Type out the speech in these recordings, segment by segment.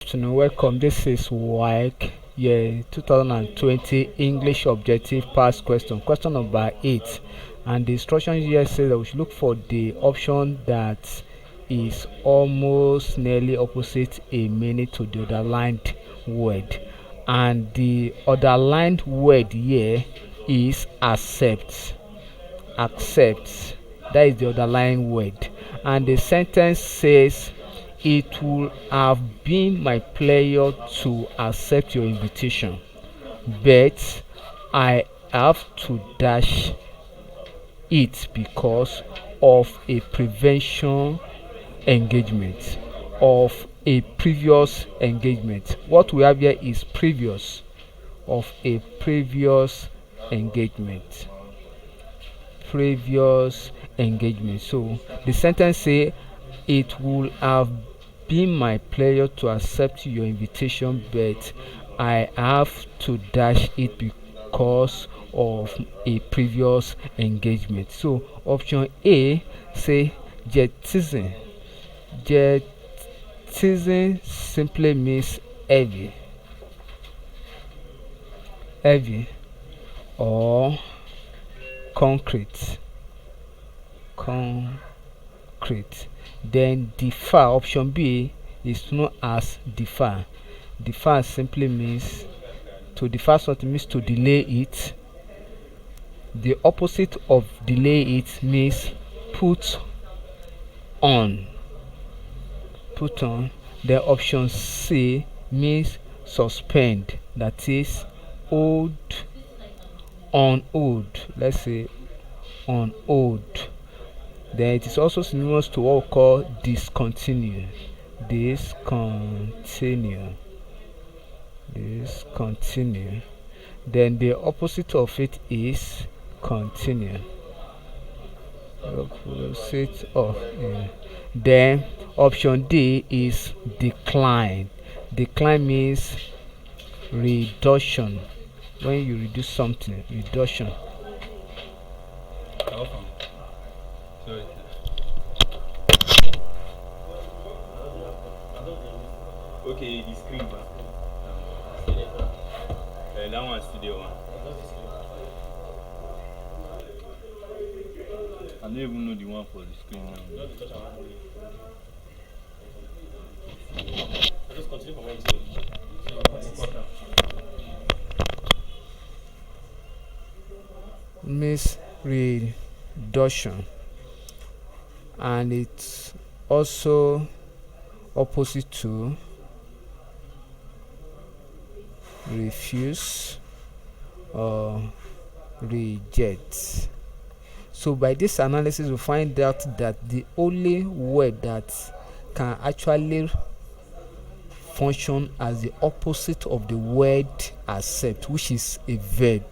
afternoon. Welcome. This is Waec, 2020 English Objective Past Question. Question number 8. And the instruction here says that we should look for the option that is almost nearly opposite a meaning to the underlined word. And the underlined word here is accept. Accept. That is the underlying word. And the sentence says, it would have been my pleasure to accept your invitation, but I have to dash it because of a prevention engagement, of a previous engagement. What we have here is previous, of a previous engagement. Previous engagement. So the sentence say, it would have been my pleasure to accept your invitation, but I have to dash it because of a previous engagement. So option A say jettison. Jettison simply means heavy, heavy, or concrete, concrete. Then defer, option B, is known as defer. Defer simply means to defer something, means to delay it. The opposite of delay it means put on. Put on. Then option C means suspend, that is hold, on hold. Let's say on hold. Then it is also synonymous to what we call discontinue. Discontinue. Discontinue. Then the opposite of it is continue. Opposite of Then option D is decline. Decline means reduction. When you reduce something, reduction. Okay, the screen. That one's studio one. I don't even know the one for the screen now. I'll just continue from what you Means reduction, and it's also opposite to refuse or reject. So by this analysis we find out that the only word that can actually function as the opposite of the word accept, which is a verb,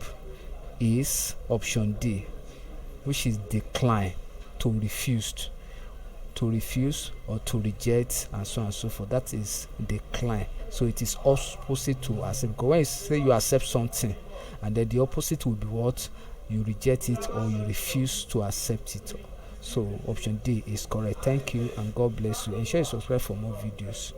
is option D, which is decline, to refuse, or to reject, and so on and so forth. That is decline. So it is opposite to accept. Because when you say you accept something, and then the opposite will be what? You reject it or you refuse to accept it. So option D is correct. Thank you and God bless you. Ensure you subscribe for more videos.